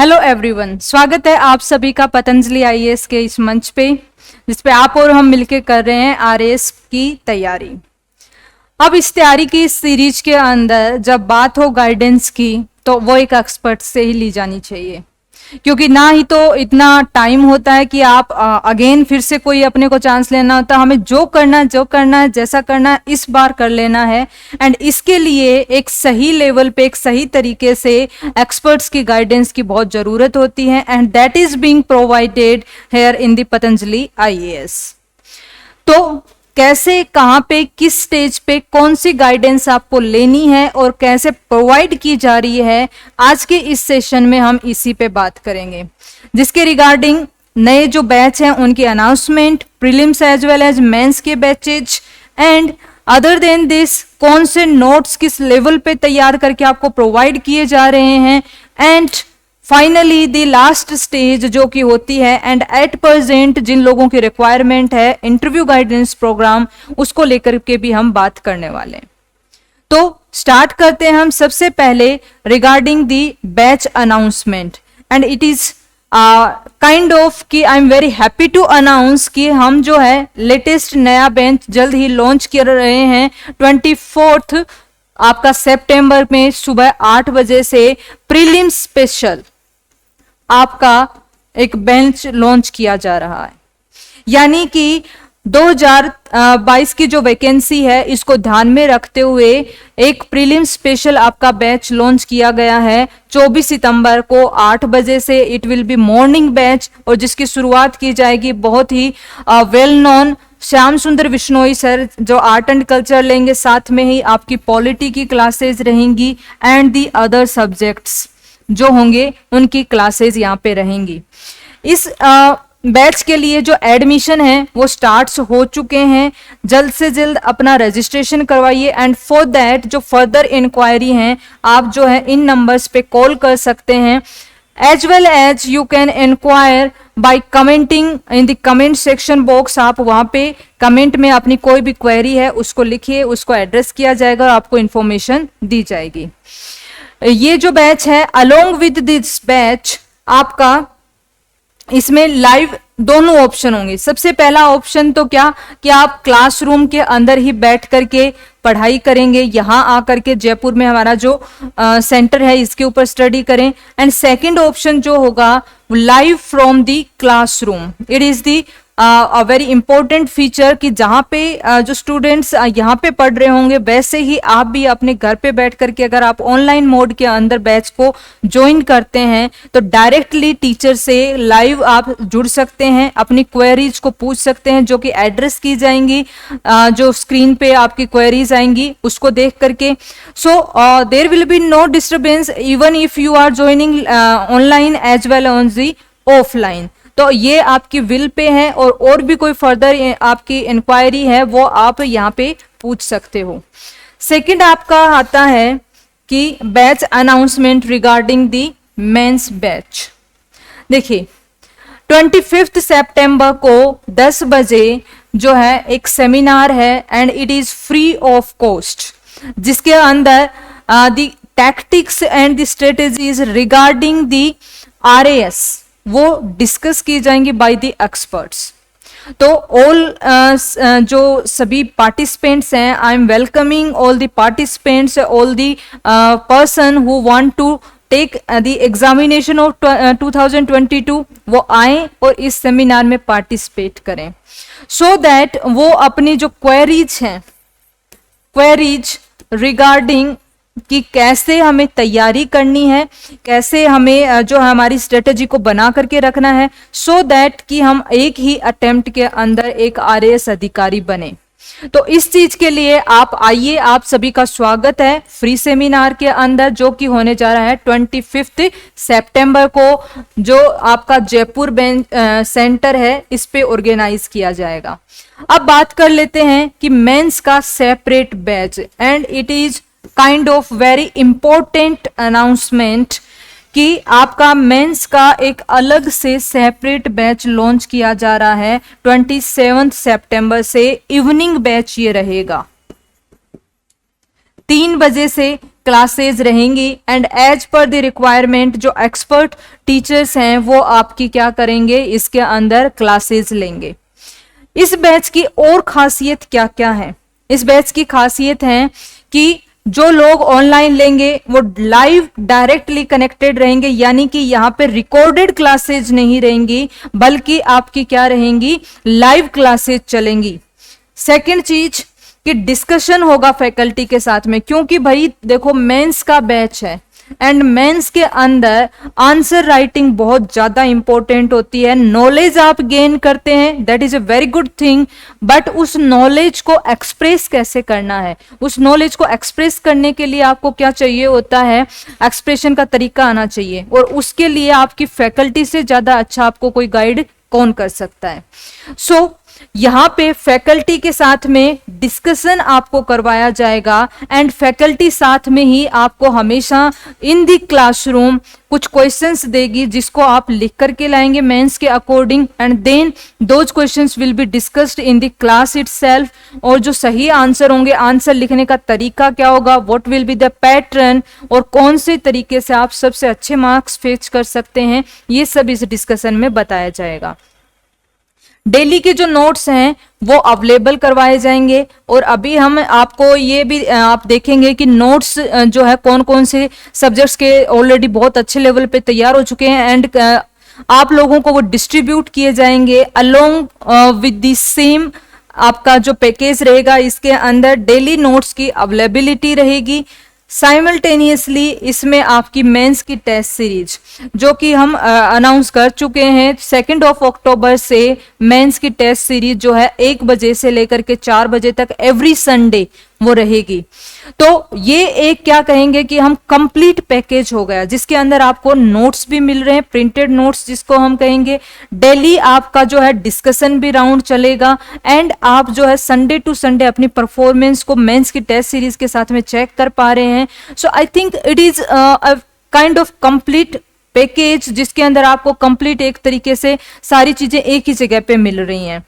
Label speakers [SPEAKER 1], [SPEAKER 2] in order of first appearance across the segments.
[SPEAKER 1] Hello everyone, स्वागत है आप सभी का पतंजलि आईएएस के इस मंच पे, जिस पे आप और हम मिलकर कर रहे हैं आरएएस की तैयारी। अब इस तैयारी की सीरीज के अंदर जब बात हो गाइडेंस की, तो वो एक एक्सपर्ट से ही ली जानी चाहिए, क्योंकि ना ही तो इतना टाइम होता है कि आप अगेन फिर से कोई अपने को चांस लेना होता है। हमें जो करना है, जैसा करना है, इस बार कर लेना है। एंड इसके लिए एक सही लेवल पे, एक सही तरीके से एक्सपर्ट्स की गाइडेंस की बहुत जरूरत होती है, and that is being provided here in the Patanjali IAS. तो कैसे, कहां पे, किस स्टेज पे कौन सी गाइडेंस आपको लेनी है और कैसे प्रोवाइड की जा रही है, आज के इस सेशन में हम इसी पे बात करेंगे, जिसके रिगार्डिंग नए जो बैच हैं उनकी announcement, prelims as well as mains के batches, and other than this कौन से नोट्स किस लेवल पे तैयार करके आपको प्रोवाइड किए जा रहे हैं, and finally the last stage जो कि होती है, एंड एट प्रेजेंट जिन लोगों की रिक्वायरमेंट है इंटरव्यू गाइडेंस प्रोग्राम, उसको लेकर के भी हम बात करने वाले हैं। तो स्टार्ट करते हैं हम सबसे पहले regarding the batch announcement. And it is kind of कि I am very happy to announce कि हम जो है लेटेस्ट नया बैच जल्द ही लॉन्च कर रहे हैं 24 आपका सितंबर में सुबह 8 बजे से प्रीलिम्स स्पेशल आपका एक बेंच लॉन्च किया जा रहा है। यानी कि 2022 की जो वैकेंसी है, इसको ध्यान में रखते हुए एक प्रीलिम स्पेशल आपका बैच लॉन्च किया गया है 24 सितंबर को 8 बजे से। It will be morning batch, और जिसकी शुरुआत की जाएगी बहुत ही वेल नोन श्याम सुंदर विश्नोई सर, जो आर्ट एंड कल्चर लेंगे, साथ में ही आपकी पॉलिटी की क्लासेस रहेंगी एंड दी अदर सब्जेक्ट्स जो होंगे उनकी क्लासेस यहाँ पे रहेंगी। इस बैच के लिए जो एडमिशन है वो स्टार्ट्स हो चुके हैं। जल्द से जल्द अपना रजिस्ट्रेशन करवाइए, एंड फॉर दैट जो फर्दर इंक्वायरी हैं आप जो है इन नंबर्स पे कॉल कर सकते हैं, as well as you can inquire by commenting in the comment section box. आप वहां पे कमेंट में अपनी कोई भी क्वेरी है उसको लिखिए, उसको एड्रेस किया जाएगा और आपको इंफॉर्मेशन दी जाएगी। ये जो बैच है, अलोंग विद दिस बैच आपका इसमें लाइव दोनों ऑप्शन होंगे। सबसे पहला ऑप्शन तो क्या कि आप क्लासरूम के अंदर ही बैठ करके पढ़ाई करेंगे, यहां आकर के जयपुर में हमारा जो सेंटर है इसके ऊपर स्टडी करें। एंड सेकंड ऑप्शन जो होगा live from the classroom. It is the a very important feature कि जहां पे जो स्टूडेंट्स यहाँ पे पढ़ रहे होंगे, वैसे ही आप भी अपने घर पे बैठ करके अगर आप ऑनलाइन मोड के अंदर बैच को ज्वाइन करते हैं तो डायरेक्टली टीचर से लाइव आप जुड़ सकते हैं, अपनी क्वेरीज को पूछ सकते हैं, जो कि एड्रेस की जाएंगी, जो स्क्रीन पे आपकी क्वेरीज आएंगी उसको देख करके। So there will be no disturbance even if you are joining online as well on the offline. तो ये आपकी विल पे है, और भी कोई फर्दर आपकी इंक्वायरी है वो आप यहाँ पे पूछ सकते हो। सेकंड आपका आता है कि batch announcement regarding the mains batch. देखिए 25 सितंबर को 10 बजे जो है एक सेमिनार है, and it is free of cost, जिसके अंदर the tactics and the strategies regarding the RAS वो डिस्कस की जाएंगी बाय द एक्सपर्ट्स। तो ऑल जो सभी पार्टिसिपेंट्स हैं, I am welcoming all the participants, all the person who want to take the examination of 2022, वो आए और इस सेमिनार में पार्टिसिपेट करें, सो दैट वो अपनी जो क्वेरीज हैं, क्वेरीज रिगार्डिंग कि कैसे हमें तैयारी करनी है, कैसे हमें जो हमारी स्ट्रेटेजी को बना करके रखना है, सो दैट कि हम एक ही अटेम्प्ट के अंदर एक आरएएस अधिकारी बने। तो इस चीज के लिए आप आइए, आप सभी का स्वागत है फ्री सेमिनार के अंदर, जो कि होने जा रहा है 25 सितंबर को, जो आपका जयपुर सेंटर है इस पे ऑर्गेनाइज किया जाएगा। अब बात कर लेते हैं कि मेंस का separate batch, and it is kind of very important announcement कि आपका मेंस का एक अलग से सेपरेट बैच लॉन्च किया जा रहा है 27 सितंबर से। इवनिंग बैच ये रहेगा। 3 बजे से क्लासेस रहेंगी and as per the requirement जो एक्सपर्ट टीचर्स हैं वो आपकी क्या करेंगे, इसके अंदर क्लासेस लेंगे। इस बैच की और खासियत क्या क्या है? इस बैच की खासियत है कि जो लोग ऑनलाइन लेंगे वो लाइव डायरेक्टली कनेक्टेड रहेंगे, यानी कि यहाँ पे रिकॉर्डेड क्लासेज नहीं रहेंगी बल्कि आपकी क्या रहेंगी, लाइव क्लासेज चलेंगी। सेकंड चीज कि डिस्कशन होगा फैकल्टी के साथ में, क्योंकि भाई देखो मेंस का बैच है एंड मेंस के अंदर आंसर राइटिंग बहुत ज्यादा इंपॉर्टेंट होती है। नॉलेज आप गेन करते हैं, that is a very good thing, but उस नॉलेज को एक्सप्रेस कैसे करना है, उस नॉलेज को एक्सप्रेस करने के लिए आपको क्या चाहिए होता है, एक्सप्रेशन का तरीका आना चाहिए, और उसके लिए आपकी फैकल्टी से ज्यादा अच्छा आपको कोई गाइड कौन कर सकता है। सो यहाँ पे फैकल्टी के साथ में डिस्कशन आपको करवाया जाएगा एंड फैकल्टी साथ में ही आपको हमेशा इन द क्लासरूम कुछ क्वेश्चंस देगी जिसको आप लिख करके लाएंगे मेंस के according, and then those questions will be discussed in the class itself. और जो सही आंसर होंगे, आंसर लिखने का तरीका क्या होगा, what will be the pattern, और कौन से तरीके से आप सबसे अच्छे मार्क्स फेच कर सकते हैं, ये सब इस डिस्कशन में बताया जाएगा। डेली के जो नोट्स हैं वो अवेलेबल करवाए जाएंगे, और अभी हम आपको ये भी आप देखेंगे कि नोट्स जो है कौन कौन से सब्जेक्ट्स के ऑलरेडी बहुत अच्छे लेवल पे तैयार हो चुके हैं एंड आप लोगों को वो डिस्ट्रीब्यूट किए जाएंगे अलोंग विद द सेम आपका जो पैकेज रहेगा। इसके अंदर डेली नोट्स की अवेलेबिलिटी रहेगी। साइमल्टेनियसली इसमें आपकी मेंस की टेस्ट सीरीज जो कि हम अनाउंस कर चुके हैं, 2 अक्टूबर से मेंस की टेस्ट सीरीज जो है 1 बजे से लेकर के 4 बजे तक एवरी संडे वो रहेगी। तो ये एक क्या कहेंगे कि हम कंप्लीट पैकेज हो गया, जिसके अंदर आपको नोट्स भी मिल रहे हैं, प्रिंटेड नोट्स जिसको हम कहेंगे। डेली आपका जो है डिस्कशन भी राउंड चलेगा एंड आप जो है संडे टू संडे अपनी परफॉर्मेंस को मेंस की टेस्ट सीरीज के साथ में चेक कर पा रहे हैं। So I think it is a kind of complete package जिसके अंदर आपको कंप्लीट एक तरीके से सारी चीजें एक ही जगह पे मिल रही हैं।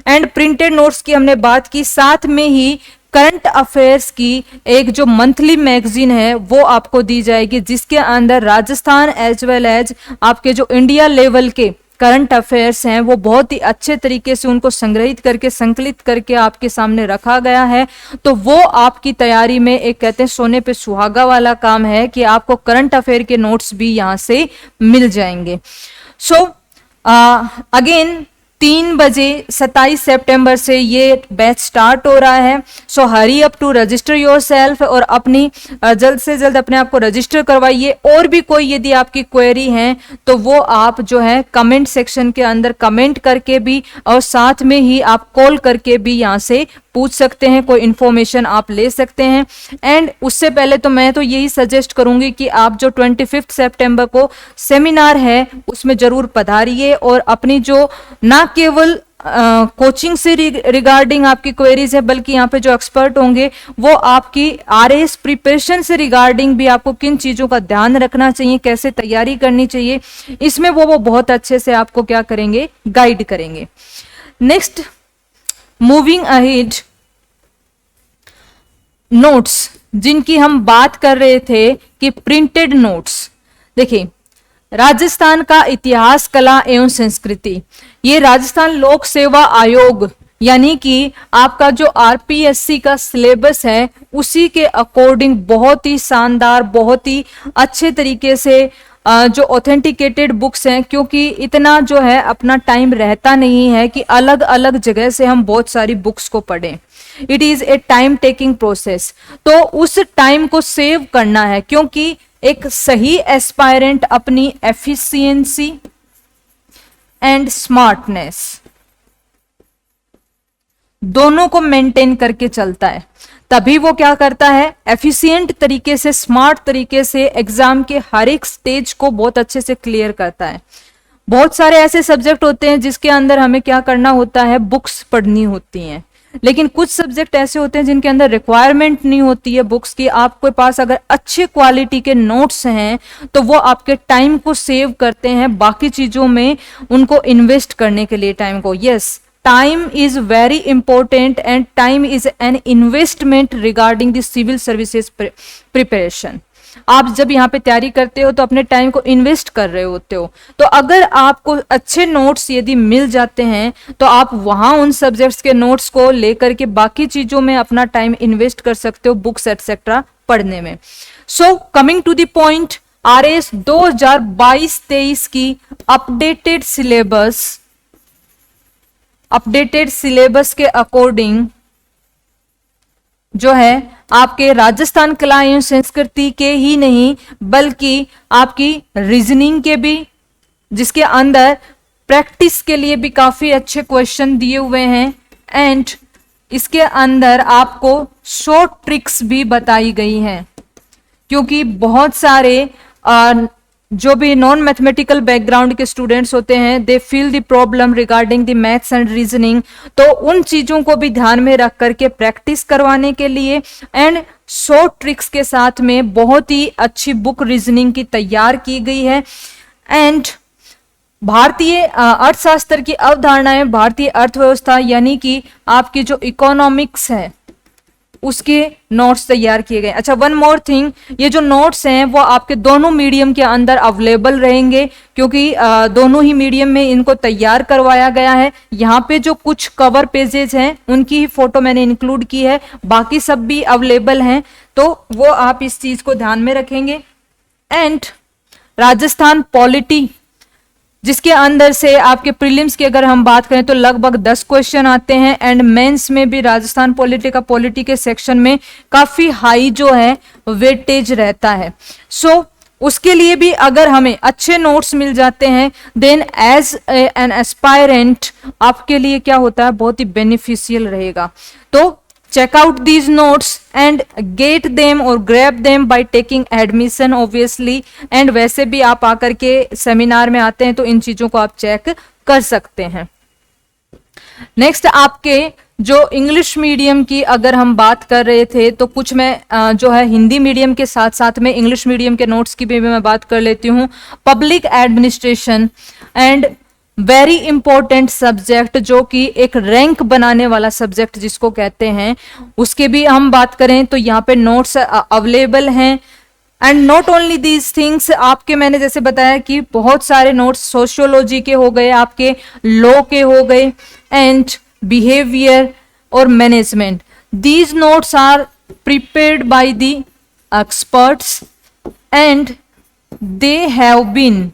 [SPEAKER 1] एंड प्रिंटेड नोट्स की हमने बात की, साथ में ही करंट अफेयर्स की एक जो मंथली मैगजीन है वो आपको दी जाएगी, जिसके अंदर राजस्थान एज वेल एज आपके जो इंडिया लेवल के करंट अफेयर्स हैं वो बहुत ही अच्छे तरीके से उनको संग्रहित करके संकलित करके आपके सामने रखा गया है। तो वो आपकी तैयारी में एक कहते हैं सोने पे सुहागा वाला काम है कि आपको करंट अफेयर के नोट्स भी यहाँ से मिल जाएंगे। सो अगेन 3 बजे 27 सितंबर से ये बैच स्टार्ट हो रहा है। So hurry up to register yourself और अपनी जल्द से जल्द अपने आप को रजिस्टर करवाइए। और भी कोई यदि आपकी क्वेरी है तो वो आप जो है कमेंट सेक्शन के अंदर कमेंट करके भी और साथ में ही आप कॉल करके भी यहाँ से पूछ सकते हैं, कोई इन्फॉर्मेशन आप ले सकते हैं। एंड उससे पहले तो मैं तो यही सजेस्ट करूंगी कि आप जो 25 सितंबर को सेमिनार है उसमें जरूर पधारिए और अपनी जो ना केवल कोचिंग से रिगार्डिंग आपकी क्वेरीज है बल्कि यहाँ पे जो एक्सपर्ट होंगे वो आपकी आरएएस प्रिपरेशन से रिगार्डिंग भी आपको किन चीजों का ध्यान रखना चाहिए, कैसे तैयारी करनी चाहिए, इसमें वो बहुत अच्छे से आपको क्या करेंगे, गाइड करेंगे। नेक्स्ट मूविंग अहेड, नोट्स जिनकी हम बात कर रहे थे कि प्रिंटेड नोट्स। देखिए राजस्थान का इतिहास, कला एवं संस्कृति, ये राजस्थान लोक सेवा आयोग यानी कि आपका जो आरपीएससी का सिलेबस है उसी के अकॉर्डिंग बहुत ही शानदार, बहुत ही अच्छे तरीके से जो ऑथेंटिकेटेड बुक्स हैं, क्योंकि इतना जो है अपना टाइम रहता नहीं है कि अलग अलग जगह से हम बहुत सारी बुक्स को पढ़ें। It is a time taking process. तो उस टाइम को सेव करना है, क्योंकि एक सही एस्पायरेंट अपनी एफिशिएंसी एंड स्मार्टनेस दोनों को मेंटेन करके चलता है, तभी वो क्या करता है, एफिशिएंट तरीके से, स्मार्ट तरीके से एग्जाम के हर एक स्टेज को बहुत अच्छे से क्लियर करता है। बहुत सारे ऐसे सब्जेक्ट होते हैं जिसके अंदर हमें क्या करना होता है, बुक्स पढ़नी होती हैं, लेकिन कुछ सब्जेक्ट ऐसे होते हैं जिनके अंदर रिक्वायरमेंट नहीं होती है बुक्स की। आपके पास अगर अच्छे क्वालिटी के नोट्स हैं तो वो आपके टाइम को सेव करते हैं बाकी चीजों में उनको इन्वेस्ट करने के लिए टाइम को। Yes, time is very important and time is an investment regarding the civil services preparation. आप जब यहाँ पे तैयारी करते हो तो अपने टाइम को इन्वेस्ट कर रहे होते हो, तो अगर आपको अच्छे नोट्स यदि मिल जाते हैं तो आप वहां उन सब्जेक्ट्स के नोट्स को लेकर के बाकी चीजों में अपना टाइम इन्वेस्ट कर सकते हो, बुक्स एटसेट्रा पढ़ने में. So coming to the point, RAS 2022-23 की अपडेटेड सिलेबस के अकॉर्डिंग जो है आपके राजस्थान कला एवं संस्कृति के ही नहीं बल्कि आपकी रीजनिंग के भी, जिसके अंदर प्रैक्टिस के लिए भी काफी अच्छे क्वेश्चन दिए हुए हैं, एंड इसके अंदर आपको शॉर्ट ट्रिक्स भी बताई गई हैं, क्योंकि बहुत सारे जो भी नॉन मैथमेटिकल बैकग्राउंड के स्टूडेंट्स होते हैं, they feel the problem regarding the maths and reasoning, तो उन चीजों को भी ध्यान में रख करके प्रैक्टिस करवाने के लिए एंड शॉर्ट ट्रिक्स के साथ में बहुत ही अच्छी बुक रीजनिंग की तैयार की गई है. एंड भारतीय अर्थशास्त्र की अवधारणाएं, भारतीय अर्थव्यवस्था यानी कि आपकी जो इकोनॉमिक्स है उसके नोट्स तैयार किए गए. अच्छा, वन मोर थिंग, ये जो नोट्स हैं वो आपके दोनों मीडियम के अंदर अवेलेबल रहेंगे, क्योंकि दोनों ही मीडियम में इनको तैयार करवाया गया है. यहाँ पे जो कुछ कवर पेजेस हैं उनकी ही फोटो मैंने इंक्लूड की है, बाकी सब भी अवेलेबल हैं, तो वो आप इस चीज को ध्यान में रखेंगे. एंड राजस्थान पॉलिटी, जिसके अंदर से आपके प्रीलिम्स की अगर हम बात करें तो लगभग 10 क्वेश्चन आते हैं, एंड मेंस में भी राजस्थान पॉलिटी के सेक्शन में काफी हाई जो है वेटेज रहता है. सो उसके लिए भी अगर हमें अच्छे नोट्स मिल जाते हैं देन एज एन एस्पायरेंट आपके लिए क्या होता है, बहुत ही बेनिफिशियल रहेगा. तो check out these notes and get them or grab them by taking admission obviously, and वैसे भी आप आकर के सेमिनार में आते हैं तो इन चीजों को आप चेक कर सकते हैं. नेक्स्ट, आपके जो इंग्लिश मीडियम की अगर हम बात कर रहे थे तो कुछ मैं जो है हिंदी मीडियम के साथ साथ में इंग्लिश मीडियम के नोट्स की भी मैं बात कर लेती हूँ. Public administration and very important subject, जो कि एक रैंक बनाने वाला सब्जेक्ट जिसको कहते हैं, उसके भी हम बात करें तो यहाँ पे नोट्स अवेलेबल हैं. And not only these things, आपके मैंने जैसे बताया कि बहुत सारे नोट्स सोशियोलॉजी के हो गए, आपके लॉ के हो गए, एंड बिहेवियर और management. These notes are prepared by the experts and they have been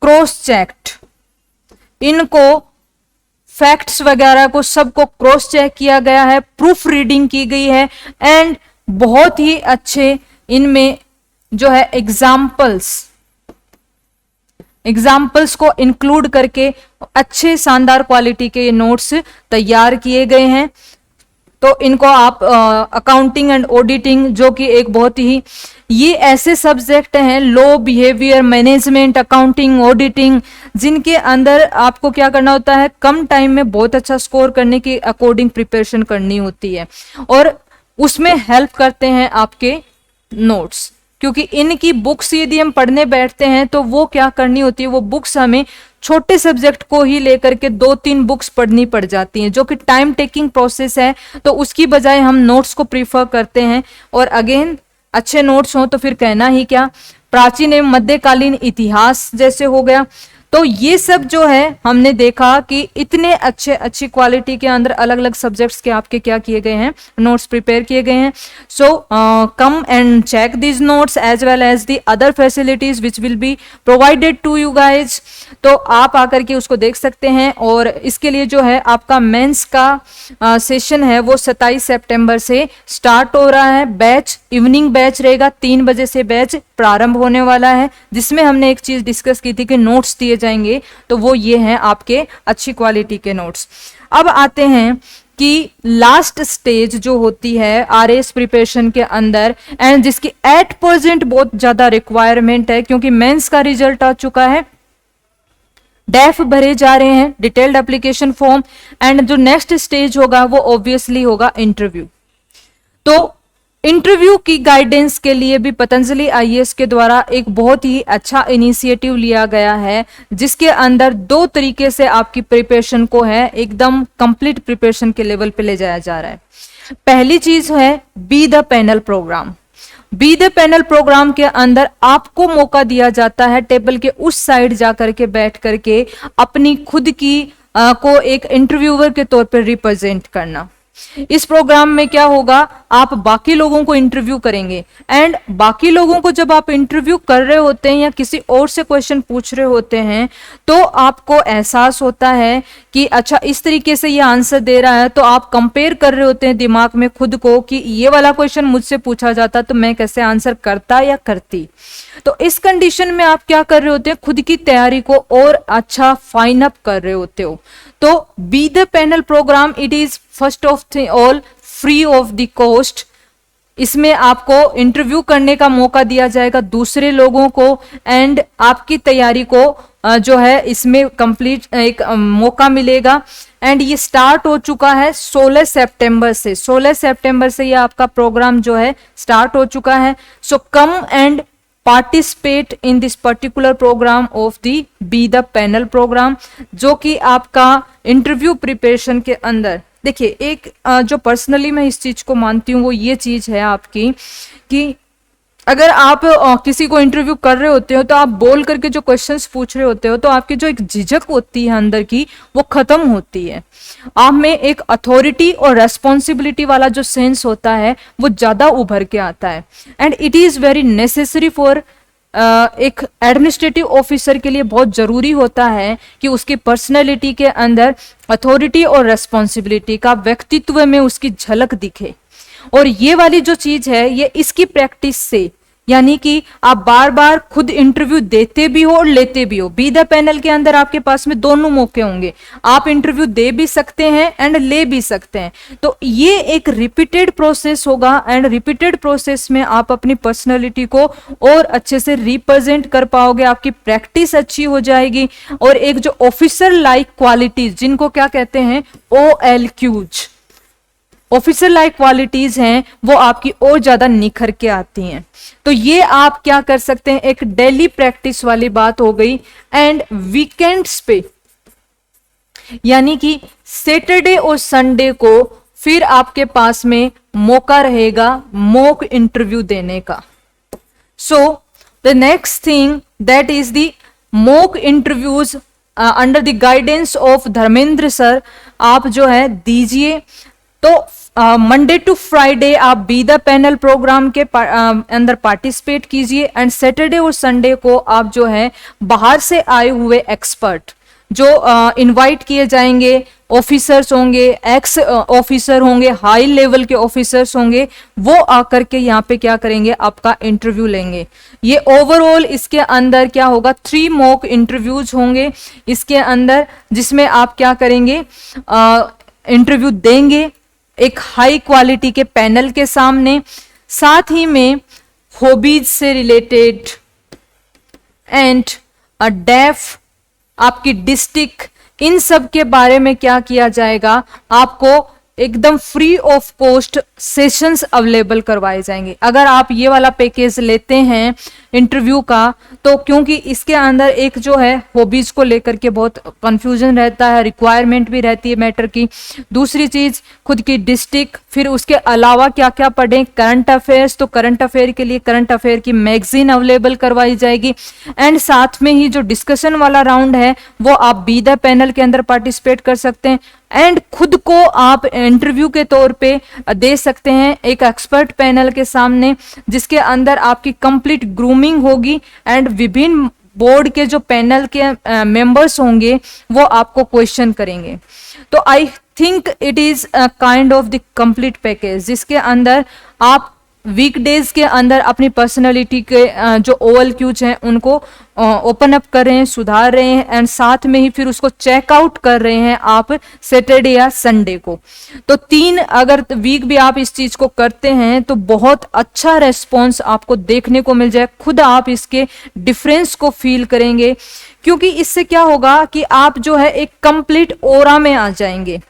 [SPEAKER 1] cross checked. इनको फैक्ट्स वगैरह को सबको क्रॉस चेक किया गया है, प्रूफ रीडिंग की गई है, एंड बहुत ही अच्छे इनमें जो है एग्जाम्पल्स को इंक्लूड करके अच्छे शानदार क्वालिटी के ये नोट्स तैयार किए गए हैं. तो इनको आप अकाउंटिंग एंड ऑडिटिंग, जो कि एक बहुत ही, ये ऐसे सब्जेक्ट हैं law, behaviour, management, accounting, auditing, जिनके अंदर आपको क्या करना होता है, कम टाइम में बहुत अच्छा स्कोर करने की अकॉर्डिंग प्रिपरेशन करनी होती है, और उसमें हेल्प करते हैं आपके नोट्स. क्योंकि इनकी बुक्स यदि हम पढ़ने बैठते हैं तो वो क्या करनी होती है, वो बुक्स हमें छोटे सब्जेक्ट को ही लेकर के 2-3 बुक्स पढ़नी पड़ जाती हैं, जो कि टाइम टेकिंग प्रोसेस है. तो उसकी बजाय हम नोट्स को प्रीफर करते हैं, और अगेन अच्छे नोट्स हों तो फिर कहना ही क्या, प्राचीन एवं मध्यकालीन इतिहास जैसे हो गया. तो ये सब जो है हमने देखा कि इतने अच्छी क्वालिटी के अंदर अलग अलग सब्जेक्ट्स के आपके क्या किए गए हैं, नोट्स प्रिपेयर किए गए हैं. So come and check this notes as well as the other facilities which will be provided to you guys. तो आप आकर के उसको देख सकते हैं, और इसके लिए जो है आपका मेंस का सेशन है वो 27 सितंबर से स्टार्ट हो रहा है. बैच इवनिंग बैच रहेगा, 3 बजे से बैच प्रारंभ होने वाला है, जिसमें हमने एक चीज डिस्कस की थी कि नोट्स दिए जाएंगे, तो वो ये हैं आपके अच्छी क्वालिटी के नोट्स. अब आते हैं कि लास्ट स्टेज जो होती है आरएएस प्रिपरेशन के अंदर, एंड जिसकी एट प्रेजेंट बहुत ज्यादा रिक्वायरमेंट है, क्योंकि मेंस का रिजल्ट आ चुका है, डेफ भरे जा रहे हैं, डिटेल्ड एप्लीकेशन फॉर्म, एंड जो नेक्स्ट स्टेज होगा वो ऑब्वियसली होगा इंटरव्यू. तो इंटरव्यू की गाइडेंस के लिए भी पतंजलि आईएएस के द्वारा एक बहुत ही अच्छा इनिशिएटिव लिया गया है, जिसके अंदर 2 तरीके से आपकी प्रिपरेशन को है एकदम कंप्लीट प्रिपरेशन के लेवल पे ले जाया जा रहा है। पहली चीज है be the panel program. Be the panel program के अंदर आपको मौका दिया जाता है टेबल के उस साइड जाकर के बैठ करके अपनी खुद की को एक इंटरव्यूअर के तौर पर रिप्रेजेंट करना। इस प्रोग्राम में क्या होगा, आप बाकी लोगों को इंटरव्यू करेंगे एंड बाकी लोगों को जब आप इंटरव्यू कर रहे होते हैं या किसी और से क्वेश्चन पूछ रहे होते हैं तो आपको एहसास होता है कि अच्छा इस तरीके से ये आंसर दे रहा है, तो आप कंपेयर कर रहे होते हैं दिमाग में खुद को कि ये वाला क्वेश्चन मुझसे पूछा जाता तो मैं कैसे आंसर करता या करती। तो इस कंडीशन में आप क्या कर रहे होते हैं, खुद की तैयारी को और अच्छा फाइन अप कर रहे होते हो। तो be the panel program it is first of all free of the cost. इसमें आपको इंटरव्यू करने का मौका दिया जाएगा दूसरे लोगों को एंड आपकी तैयारी को जो है इसमें कंप्लीट एक मौका मिलेगा। एंड ये स्टार्ट हो चुका है 16 सितंबर से। 16 सितंबर से ये आपका प्रोग्राम जो है स्टार्ट हो चुका है। So come and participate in this particular programme of the B the panel programme, जो कि आपका इंटरव्यू प्रिपरेशन के अंदर देखिए एक जो पर्सनली मैं इस चीज को मानती हूँ वो ये चीज है आपकी कि अगर आप किसी को इंटरव्यू कर रहे होते हो तो आप बोल करके जो क्वेश्चंस पूछ रहे होते हो तो आपकी जो एक झिझक होती है अंदर की वो खत्म होती है। आप में एक अथॉरिटी और रेस्पॉन्सिबिलिटी वाला जो सेंस होता है वो ज्यादा उभर के आता है and it is very necessary for एक एडमिनिस्ट्रेटिव ऑफिसर के लिए बहुत जरूरी होता है कि उसकी पर्सनैलिटी के अंदर अथॉरिटी और रेस्पॉन्सिबिलिटी का व्यक्तित्व में उसकी झलक दिखे। और ये वाली जो चीज है ये इसकी प्रैक्टिस से, यानी कि आप बार बार खुद इंटरव्यू देते भी हो और लेते भी हो। बी द पैनल के अंदर आपके पास में दोनों मौके होंगे, आप इंटरव्यू दे भी सकते हैं एंड ले भी सकते हैं। तो ये एक रिपीटेड प्रोसेस होगा एंड रिपीटेड प्रोसेस में आप अपनी पर्सनैलिटी को और अच्छे से रिप्रेजेंट कर पाओगे, आपकी प्रैक्टिस अच्छी हो जाएगी और एक जो ऑफिसर लाइक क्वालिटीज जिनको क्या कहते हैं OLQs, ऑफिसर लाइक क्वालिटीज हैं, वो आपकी और ज्यादा निखर के आती हैं। तो ये आप क्या कर सकते हैं, एक डेली प्रैक्टिस वाली बात हो गई। एंड वीकेंड्स पे यानी कि सैटरडे और संडे को फिर आपके पास में मौका रहेगा मॉक इंटरव्यू देने का। So the next thing that is the mock interviews under the guidance of Dharmendra sir आप जो है दीजिए। तो मंडे टू फ्राइडे आप बी द पैनल प्रोग्राम के अंदर पार्टिसिपेट कीजिए एंड सैटरडे और संडे को आप जो है बाहर से आए हुए एक्सपर्ट जो इनवाइट किए जाएंगे, ऑफिसर्स होंगे, एक्स ऑफिसर होंगे, हाई लेवल के ऑफिसर्स होंगे, वो आकर के यहाँ पे क्या करेंगे, आपका इंटरव्यू लेंगे। ये ओवरऑल इसके अंदर क्या होगा, 3 मॉक इंटरव्यूज होंगे इसके अंदर, जिसमें आप क्या करेंगे, इंटरव्यू देंगे एक हाई क्वालिटी के पैनल के सामने। साथ ही में हॉबीज से रिलेटेड एंड डेफ आपकी डिस्ट्रिक्ट, इन सब के बारे में क्या किया जाएगा, आपको एकदम free of cost sessions available करवाए जाएंगे। अगर आप ये वाला पैकेज लेते हैं इंटरव्यू का, तो क्योंकि इसके अंदर एक जो है हॉबीज को लेकर के बहुत कंफ्यूजन रहता है, रिक्वायरमेंट भी रहती है मैटर की। दूसरी चीज खुद की डिस्ट्रिक्ट, फिर उसके अलावा क्या क्या पढ़ें, करंट अफेयर्स, तो करंट अफेयर के लिए करंट अफेयर की मैगजीन अवेलेबल करवाई जाएगी। एंड साथ में ही जो डिस्कशन वाला राउंड है वो आप बी द पैनल के अंदर पार्टिसिपेट कर सकते हैं एंड खुद को आप इंटरव्यू के तौर पे दे सकते हैं एक एक्सपर्ट पैनल के सामने, जिसके अंदर आपकी कंप्लीट ग्रूमिंग होगी एंड विभिन्न बोर्ड के जो पैनल के मेंबर्स होंगे वो आपको क्वेश्चन करेंगे। तो I think it is a kind of the complete package, जिसके अंदर आप वीकडेज के अंदर अपनी पर्सनालिटी के जो OLQs हैं उनको ओपन अप कर रहे हैं, सुधार रहे हैं एंड साथ में ही फिर उसको चेकआउट कर रहे हैं आप सैटरडे या संडे को। तो 3 अगर वीक भी आप इस चीज को करते हैं तो बहुत अच्छा रेस्पॉन्स आपको देखने को मिल जाए, खुद आप इसके डिफरेंस को फील करेंगे, क्योंकि इससे क्या होगा कि आप जो है एक कंप्लीट ओरा में आ जाएंगे।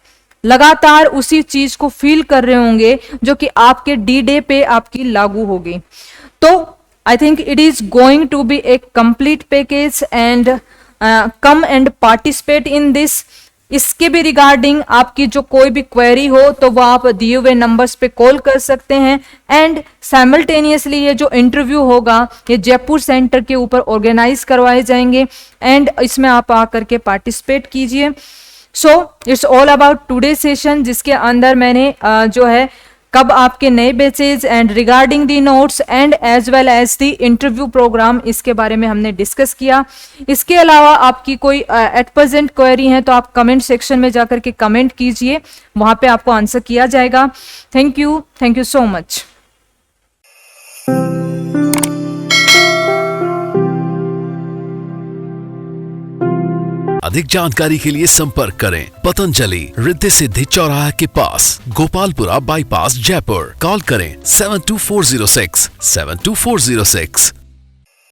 [SPEAKER 1] लगातार उसी चीज को फील कर रहे होंगे जो कि आपके डी डे पे आपकी लागू होगी। तो I think it is going to be a complete package and come and participate in this. इसके भी रिगार्डिंग आपकी जो कोई भी क्वेरी हो तो वो आप दिए हुए नंबर्स पे कॉल कर सकते हैं। एंड साइमल्टेनियसली ये जो इंटरव्यू होगा ये जयपुर सेंटर के ऊपर ऑर्गेनाइज करवाए जाएंगे एंड इसमें आप आकर के पार्टिसिपेट कीजिए। So it's all about today session, जिसके अंदर मैंने जो है कब आपके नए batches and regarding the notes and as well as the interview program, इसके बारे में हमने डिस्कस किया। इसके अलावा आपकी कोई एट प्रेजेंट क्वेरी है तो आप कमेंट सेक्शन में जाकर के कमेंट कीजिए, वहां पे आपको आंसर किया जाएगा। Thank you so much.
[SPEAKER 2] अधिक जानकारी के लिए संपर्क करें पतंजलि रिद्धि सिद्धि चौराहा के पास, गोपालपुरा बाईपास, जयपुर। कॉल करें 72406 72406।